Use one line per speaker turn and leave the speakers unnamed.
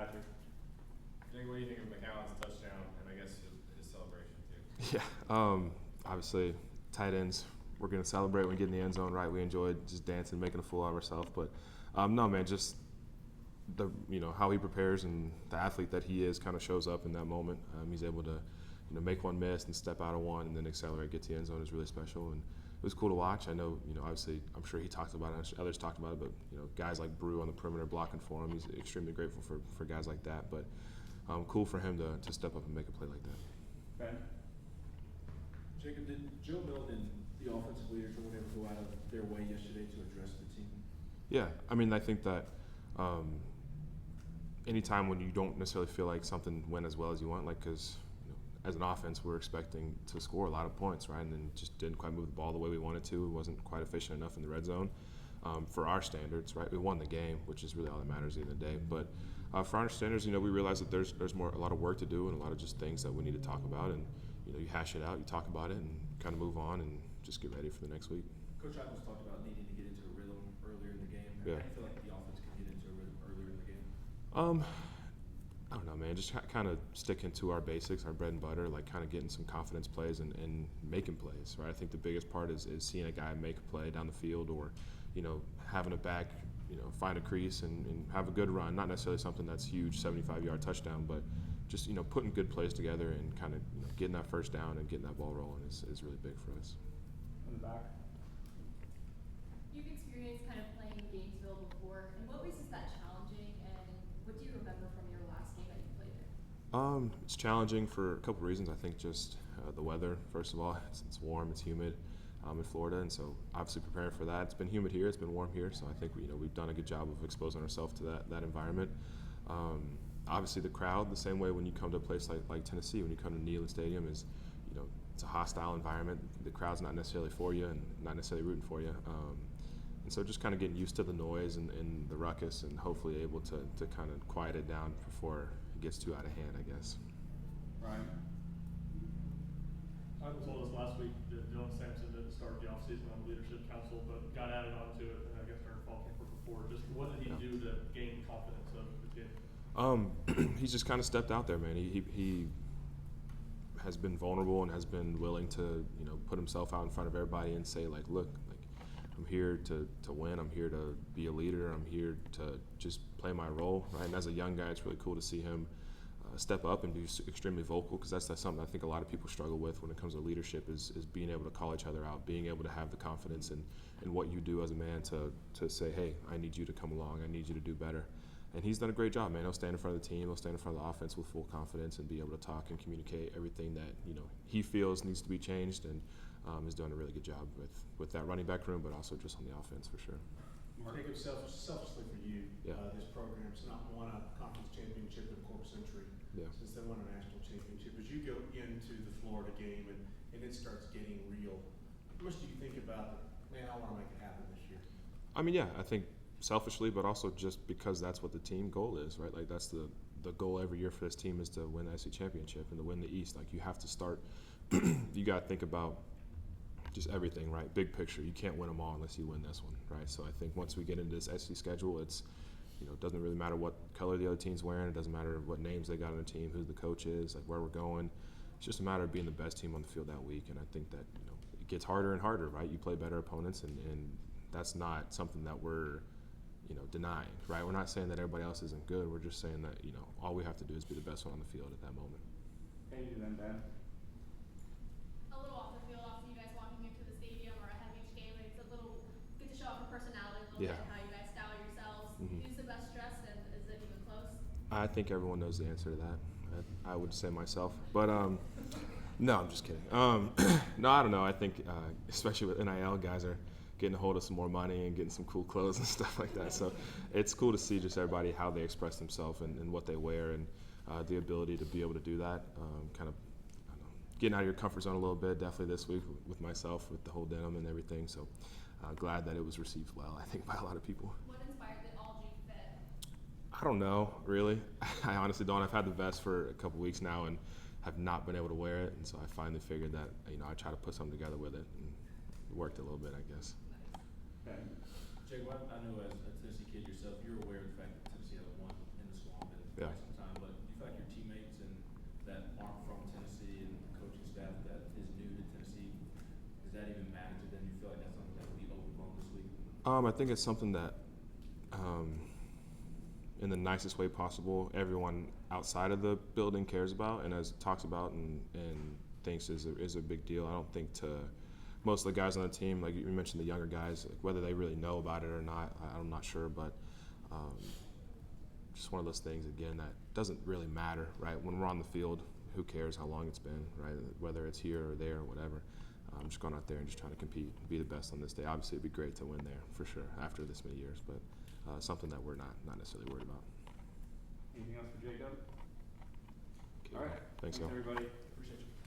Patrick.
Jake, what do you think of McAllen's touchdown and I guess his celebration too?
Yeah, obviously, tight ends, we're going to celebrate when we get in the end zone, right? We enjoyed just dancing, making a fool out of ourselves. But no, man, just how he prepares and the athlete that he is kind of shows up in that moment. He's able to make one miss and step out of one and then accelerate, get to the end zone is really special. And it was cool to watch. I know, obviously, I'm sure he talked about it, others talked about it, but guys like Brew on the perimeter blocking for him, he's extremely grateful for guys like that. But cool for him to step up and make a play like that.
Ben?
Jacob, did Joe Milton and the offensive leaders or whatever go out of their way yesterday to address the team?
Yeah, I mean, I think that anytime when you don't necessarily feel like something went as well as you want, like because as an offense we're expecting to score a lot of points, right, and then just didn't quite move the ball the way we wanted to. It wasn't quite efficient enough in the red zone for our standards, right? We won the game, which is really all that matters at the end of the day. But for our standards, we realize that there's a lot of work to do and a lot of just things that we need to talk about, and you hash it out, you talk about it, and kind of move on and just get ready for the next week.
Coach Adams talked about needing to get into a rhythm earlier in the game.
Yeah.
How do you feel like the offense can get into a rhythm earlier in the game?
I don't know, man. Just kind of sticking to our basics, our bread and butter, like kind of getting some confidence plays and making plays, right? I think the biggest part is seeing a guy make a play down the field or, having a back, find a crease and have a good run. Not necessarily something that's huge, 75-yard touchdown, but just, putting good plays together and kind of getting that first down and getting that ball rolling is really big for us.
In the back.
You've experienced kind of playing in Gainesville before. In what ways is that challenging, and what do you remember from your last game that you played there?
It's challenging for a couple of reasons. I think just the weather, first of all. It's warm, it's humid in Florida, and so obviously preparing for that. It's been humid here, it's been warm here, so I think we've done a good job of exposing ourselves to that environment. Obviously the crowd, the same way when you come to a place like Tennessee, when you come to Neyland Stadium, is it's a hostile environment. The crowd's not necessarily for you and not necessarily rooting for you. And so just kind of getting used to the noise and the ruckus and hopefully able to kind of quiet it down before it gets too out of hand, I guess.
Ryan?
Michael told us last week that Dylan Sampson didn't start the offseason on the leadership council, but got added onto it, I guess, during fall camp or before. Just what did he do to gain confidence of the team?
He's just kind of stepped out there, man. He has been vulnerable and has been willing to, put himself out in front of everybody and say, like, look, like, I'm here to win. I'm here to be a leader. I'm here to just play my role, right? And as a young guy, it's really cool to see him step up and be extremely vocal, because that's something I think a lot of people struggle with when it comes to leadership is being able to call each other out, being able to have the confidence in what you do as a man to say, hey, I need you to come along. I need you to do better. And he's done a great job, man. He'll stand in front of the team. He'll stand in front of the offense with full confidence and be able to talk and communicate everything that he feels needs to be changed, and is doing a really good job with that running back room, but also just on the offense for sure.
Jacob, selfishly for you,
Yeah.
This program's not won a conference championship in a quarter century since they won a national championship. As you go into the Florida game and it starts getting real, how much do you think about, man, I want to make it happen this year?
I mean, yeah, I think selfishly, but also just because that's what the team goal is, right? Like that's the goal every year for this team is to win the SEC championship and to win the East. Like you have to start, you got to think about just everything, right? Big picture. You can't win them all unless you win this one, right? So I think once we get into this SEC schedule, it's, it doesn't really matter what color the other team's wearing. It doesn't matter what names they got on the team, who the coach is, like where we're going. It's just a matter of being the best team on the field that week. And I think that, it gets harder and harder, right? You play better opponents, and that's not something that we're, denying, right? We're not saying that everybody else isn't good. We're just saying that, all we have to do is be the best one on the field at that moment.
Hey, you then, Ben.
A little off the field, obviously you guys walking into the stadium or ahead of each game, like it's a little good to show off your personality a little bit and how you guys style yourselves. Who's the best dressed, and is it even close?
I think everyone knows the answer to that. I would say myself, but no, I'm just kidding. No, I don't know. I think especially with NIL, guys are getting a hold of some more money and getting some cool clothes and stuff like that. So it's cool to see just everybody how they express themselves and what they wear, and the ability to be able to do that. Kind of getting out of your comfort zone a little bit, definitely this week with myself, with the whole denim and everything. So glad that it was received well, I think, by a lot of people.
What inspired the all-G fit?
I don't know, really. I honestly don't. I've had the vest for a couple weeks now and have not been able to wear it. And so I finally figured that, I try to put something together with it, and it worked a little bit, I guess.
Ben.
Jacob, I know as a Tennessee kid yourself, you're aware of the fact that Tennessee hasn't won in the Swamp in
Yeah.
quite some time, but do you feel like your teammates and that aren't from Tennessee and the coaching staff that is new to Tennessee, does that even matter to them? Do you feel like that's something that will be overblown this week?
I think it's something that, in the nicest way possible, everyone outside of the building cares about and talks about and thinks is a big deal. I don't think to most of the guys on the team, like you mentioned, the younger guys, like whether they really know about it or not, I'm not sure. But just one of those things again that doesn't really matter, right? When we're on the field, who cares how long it's been, right? Whether it's here or there or whatever. I'm just going out there and just trying to compete, be the best on this day. Obviously, it'd be great to win there for sure after this many years, but something that we're not necessarily worried about.
Anything else for Jacob?
Okay.
All right.
Thanks, y'all.
Everybody.